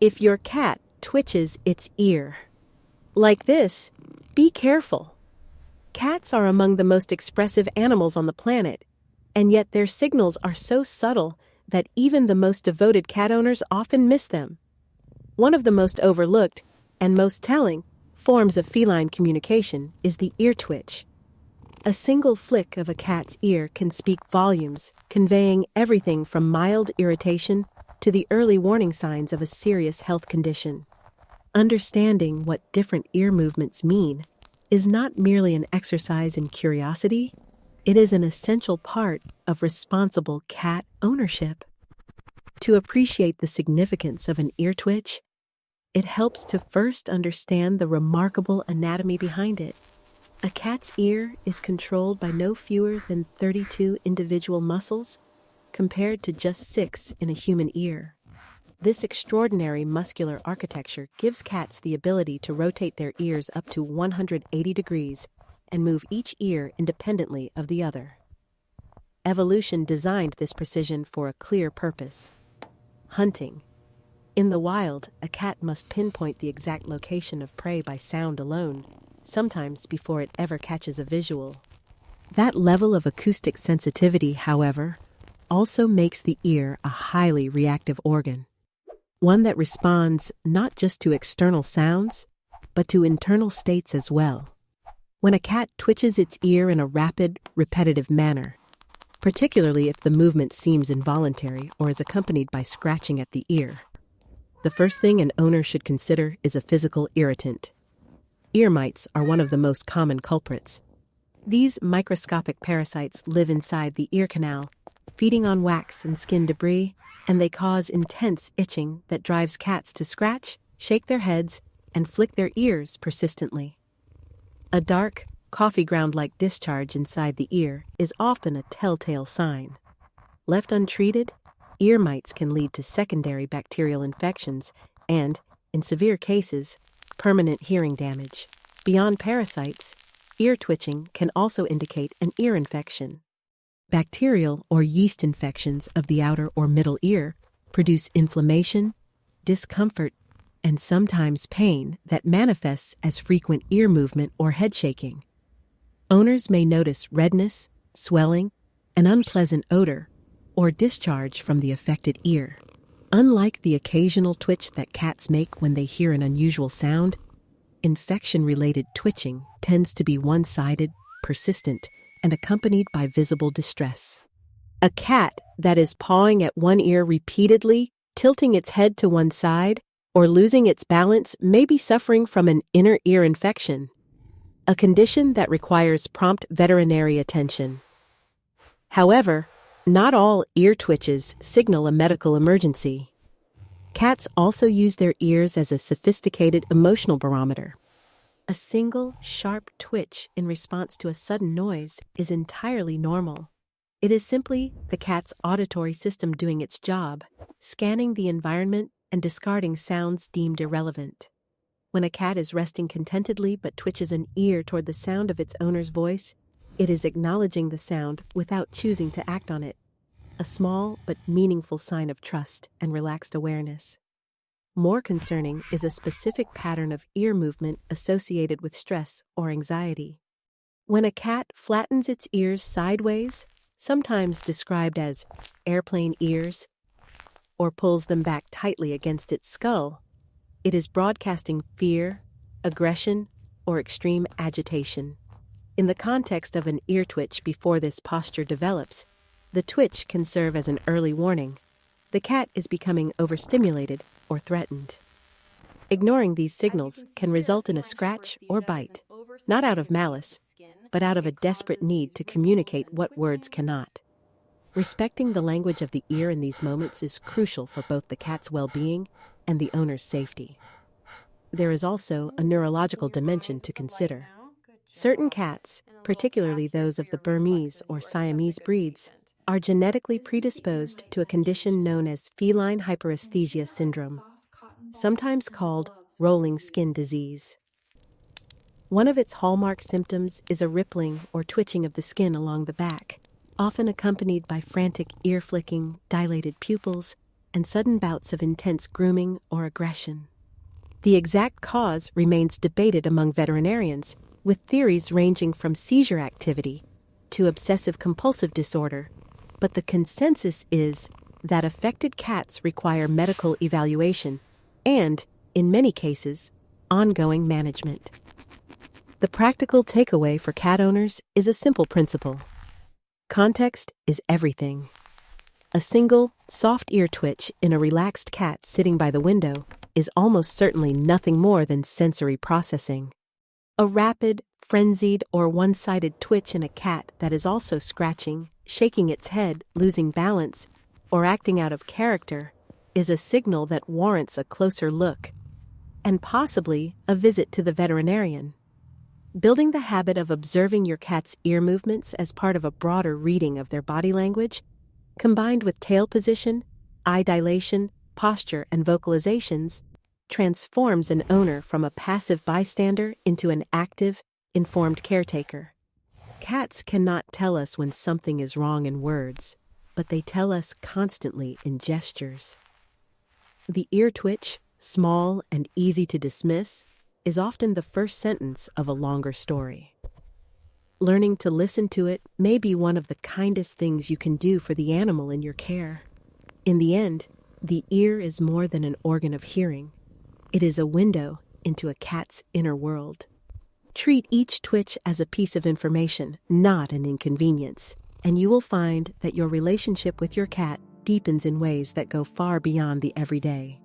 If your cat twitches its ear like this, be careful. Cats are among the most expressive animals on the planet, and yet their signals are so subtle that even the most devoted cat owners often miss them. One of the most overlooked and most telling forms of feline communication is the ear twitch. A single flick of a cat's ear can speak volumes, conveying everything from mild irritation to the early warning signs of a serious health condition. Understanding what different ear movements mean is not merely an exercise in curiosity, it is an essential part of responsible cat ownership. To appreciate the significance of an ear twitch, it helps to first understand the remarkable anatomy behind it. A cat's ear is controlled by no fewer than 32 individual muscles, compared to just 6 in a human ear. This extraordinary muscular architecture gives cats the ability to rotate their ears up to 180 degrees and move each ear independently of the other. Evolution designed this precision for a clear purpose: hunting. In the wild, a cat must pinpoint the exact location of prey by sound alone, sometimes before it ever catches a visual. That level of acoustic sensitivity, however, also makes the ear a highly reactive organ, one that responds not just to external sounds, but to internal states as well. When a cat twitches its ear in a rapid, repetitive manner, particularly if the movement seems involuntary or is accompanied by scratching at the ear, the first thing an owner should consider is a physical irritant. Ear mites are one of the most common culprits. These microscopic parasites live inside the ear canal, feeding on wax and skin debris, and they cause intense itching that drives cats to scratch, shake their heads, and flick their ears persistently. A dark, coffee ground-like discharge inside the ear is often a telltale sign. Left untreated, ear mites can lead to secondary bacterial infections and, in severe cases, permanent hearing damage. Beyond parasites, ear twitching can also indicate an ear infection. Bacterial or yeast infections of the outer or middle ear produce inflammation, discomfort, and sometimes pain that manifests as frequent ear movement or head shaking. Owners may notice redness, swelling, an unpleasant odor, or discharge from the affected ear. Unlike the occasional twitch that cats make when they hear an unusual sound, infection-related twitching tends to be one-sided, persistent, and accompanied by visible distress. A cat that is pawing at one ear repeatedly, tilting its head to one side, or losing its balance may be suffering from an inner ear infection, a condition that requires prompt veterinary attention. However, not all ear twitches signal a medical emergency. Cats also use their ears as a sophisticated emotional barometer. A single, sharp twitch in response to a sudden noise is entirely normal. It is simply the cat's auditory system doing its job, scanning the environment and discarding sounds deemed irrelevant. When a cat is resting contentedly but twitches an ear toward the sound of its owner's voice, it is acknowledging the sound without choosing to act on it, a small but meaningful sign of trust and relaxed awareness. More concerning is a specific pattern of ear movement associated with stress or anxiety. When a cat flattens its ears sideways, sometimes described as airplane ears, or pulls them back tightly against its skull, it is broadcasting fear, aggression, or extreme agitation. In the context of an ear twitch before this posture develops, the twitch can serve as an early warning. The cat is becoming overstimulated or threatened. Ignoring these signals can result in a scratch or bite, not out of malice, but out of a desperate need to communicate what words cannot. Respecting the language of the ear in these moments is crucial for both the cat's well-being and the owner's safety. There is also a neurological dimension to consider. Certain cats, particularly those of the Burmese or Siamese breeds, are genetically predisposed to a condition known as feline hyperesthesia syndrome, sometimes called rolling skin disease. One of its hallmark symptoms is a rippling or twitching of the skin along the back, often accompanied by frantic ear flicking, dilated pupils, and sudden bouts of intense grooming or aggression. The exact cause remains debated among veterinarians, with theories ranging from seizure activity to obsessive-compulsive disorder, but the consensus is that affected cats require medical evaluation and, in many cases, ongoing management. The practical takeaway for cat owners is a simple principle. Context is everything. A single, soft ear twitch in a relaxed cat sitting by the window is almost certainly nothing more than sensory processing. A rapid, frenzied, or one-sided twitch in a cat that is also scratching, shaking its head, losing balance, or acting out of character is a signal that warrants a closer look, and possibly a visit to the veterinarian. Building the habit of observing your cat's ear movements as part of a broader reading of their body language, combined with tail position, eye dilation, posture, and vocalizations, transforms an owner from a passive bystander into an active, informed caretaker. Cats cannot tell us when something is wrong in words, but they tell us constantly in gestures. The ear twitch, small and easy to dismiss, is often the first sentence of a longer story. Learning to listen to it may be one of the kindest things you can do for the animal in your care. In the end, the ear is more than an organ of hearing. It is a window into a cat's inner world. Treat each twitch as a piece of information, not an inconvenience, and you will find that your relationship with your cat deepens in ways that go far beyond the everyday.